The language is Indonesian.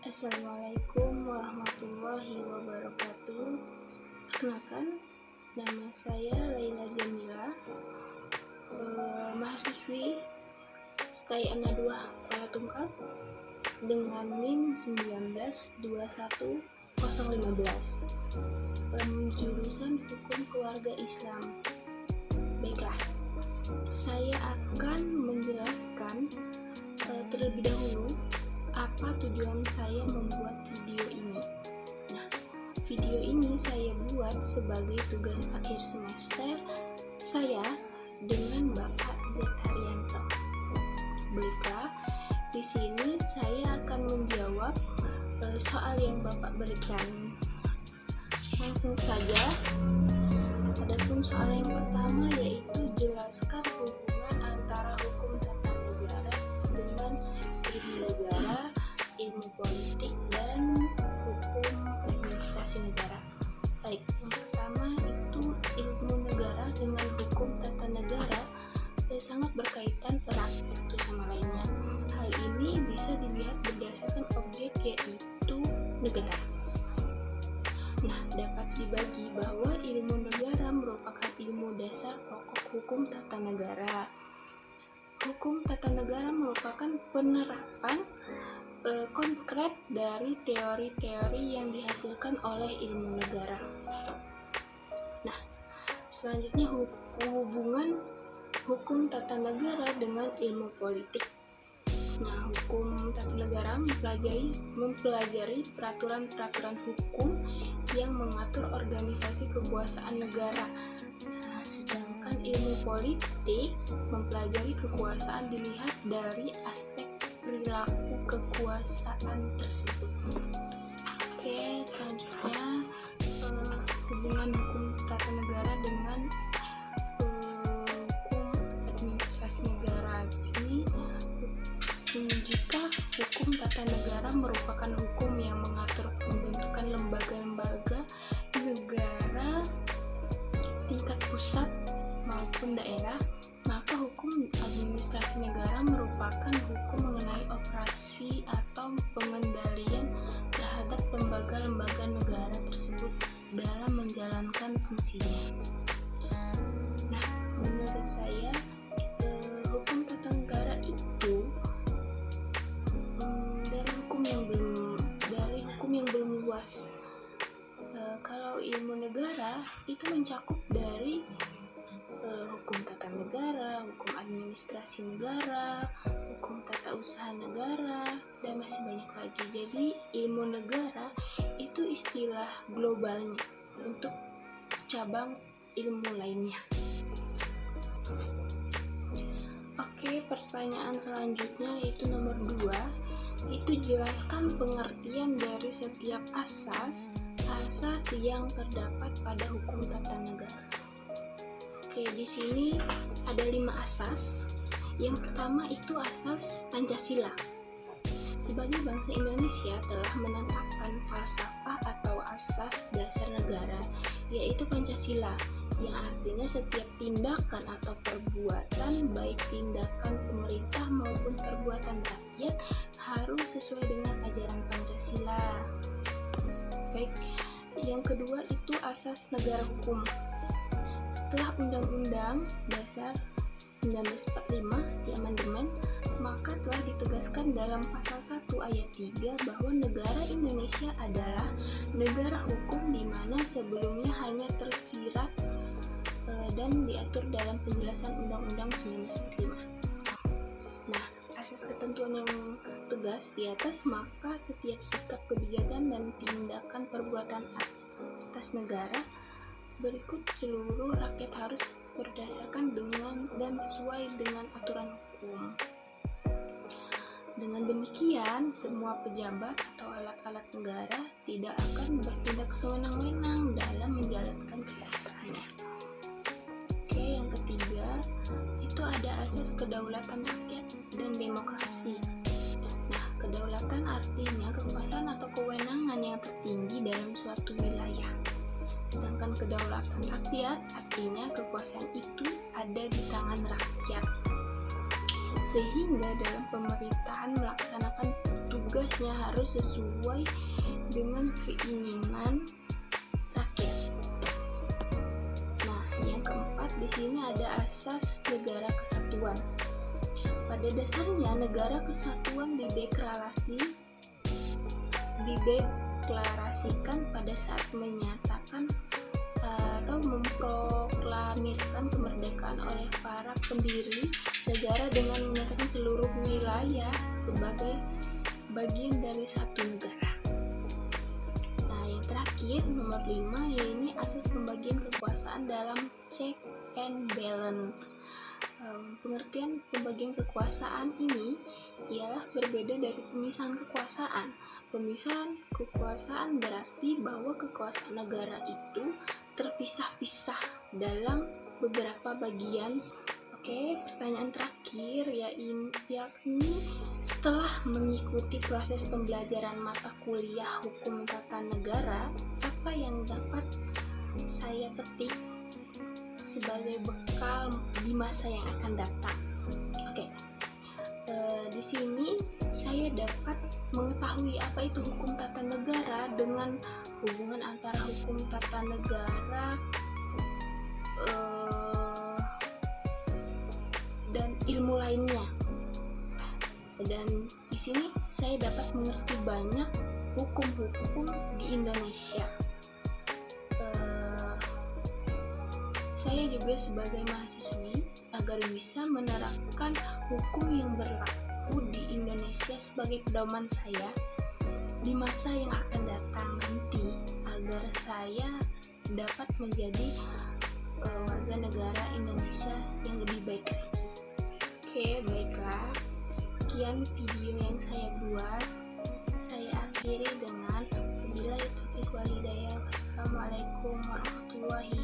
Assalamualaikum warahmatullahi wabarakatuh. Perkenalkan, nama saya Laila Jamila, mahasiswi SKIN 2 Kuala Tungkal dengan NIM 1921015, jurusan Hukum Keluarga Islam. Baiklah, saya akan menjelaskan terlebih dahulu apa tujuan saya membuat video ini. Nah, video ini saya buat sebagai tugas akhir semester saya dengan Bapak Zetarianto. Baiklah, di sini saya akan menjawab soal yang Bapak berikan. Langsung saja. Adapun soal yang pertama yaitu jelaskan hubungan antara hukum tata negara dengan ilmu negara, ilmu politik, dan hukum administrasi negara. Baik, yang pertama itu ilmu negara dengan hukum tata negara sangat berkaitan erat satu sama lainnya. Hal ini bisa dilihat berdasarkan objek yaitu negara. Nah, dapat dibagi bahwa ilmu negara merupakan ilmu dasar pokok hukum tata negara. Hukum tata negara merupakan penerapan konkret dari teori-teori yang dihasilkan oleh ilmu negara. Nah, selanjutnya hubungan hukum tata negara dengan ilmu politik. Nah, hukum tata negara mempelajari peraturan-peraturan hukum yang mengatur organisasi kekuasaan negara. Nah, sedangkan ilmu politik mempelajari kekuasaan dilihat dari aspek perilaku kekuasaan tersebut. Oke, selanjutnya hubungan hukum tata negara dengan hukum administrasi negara. Di sini, jika hukum tata negara merupakan hukum yang mengatur pembentukan lembaga-lembaga negara tingkat pusat maupun daerah, maka hukum administrasi negara merupakan hukum mengenai operasi atau pengendalian terhadap lembaga-lembaga negara tersebut dalam menjalankan fungsinya. Nah, menurut saya hukum tata negara itu dari hukum yang belum luas. Kalau ilmu negara itu mencakup dari hukum tata negara, hukum administrasi negara, hukum tata usaha negara, dan masih banyak lagi. Jadi ilmu negara itu istilah globalnya untuk cabang ilmu lainnya. Oke, pertanyaan selanjutnya yaitu nomor 2, itu jelaskan pengertian dari setiap asas yang terdapat pada hukum tata negara. Oke, di sini ada 5 asas. Yang pertama itu asas Pancasila. Sebagai bangsa Indonesia telah menetapkan falsafah atau asas dasar negara, yaitu Pancasila, yang artinya setiap tindakan atau perbuatan, baik tindakan pemerintah maupun perbuatan rakyat, harus sesuai dengan ajaran Pancasila. Baik, yang kedua itu asas negara hukum. Setelah Undang-Undang Dasar 1945 diamandemen, maka telah ditegaskan dalam pasal 1 ayat 3 bahwa negara Indonesia adalah negara hukum di mana sebelumnya hanya tersirat dan diatur dalam penjelasan Undang-Undang 1945. Nah, asas ketentuan yang tegas di atas, maka setiap sikap kebijakan dan tindakan perbuatan atas negara berikut seluruh rakyat harus berdasarkan dengan dan sesuai dengan aturan hukum. Dengan demikian, semua pejabat atau alat-alat negara tidak akan bertindak sewenang-wenang dalam menjalankan kekuasaannya. Oke, yang ketiga itu ada asas kedaulatan rakyat dan demokrasi. Nah, kedaulatan artinya kekuasaan atau kewenangan yang tertinggi dalam suatu wilayah. Sedangkan kedaulatan rakyat artinya kekuasaan itu ada di tangan rakyat. Sehingga dalam pemerintahan melaksanakan tugas tugasnya harus sesuai dengan keinginan rakyat. Nah, yang keempat di sini ada asas negara kesatuan. Pada dasarnya negara kesatuan dideklarasikan pada saat menyatakan atau memproklamirkan kemerdekaan oleh para pendiri negara dengan menyatakan seluruh wilayah sebagai bagian dari satu negara. Nah, yang terakhir nomor 5 yaitu asas pembagian kekuasaan dalam check and balance. Pengertian pembagian kekuasaan ini ialah berbeda dari pemisahan kekuasaan. Pemisahan kekuasaan berarti bahwa kekuasaan negara itu terpisah-pisah dalam beberapa bagian. Oke, pertanyaan terakhir yakni setelah mengikuti proses pembelajaran mata kuliah hukum tata negara, apa yang dapat saya petik sebagai bekal di masa yang akan datang? Oke, di sini saya dapat mengetahui apa itu hukum tata negara dengan hubungan antara hukum tata negara dan ilmu lainnya. Dan di sini saya dapat mengerti banyak hukum-hukum di Indonesia. Saya juga sebagai mahasiswi agar bisa menerapkan hukum yang berlaku di Indonesia sebagai pedoman saya di masa yang akan datang nanti, agar saya dapat menjadi warga negara Indonesia yang lebih baik lagi. Oke, baiklah, sekian video yang saya buat. Saya akhiri dengan wabillahi taufiq wal hidayah. Wassalamualaikum warahmatullahi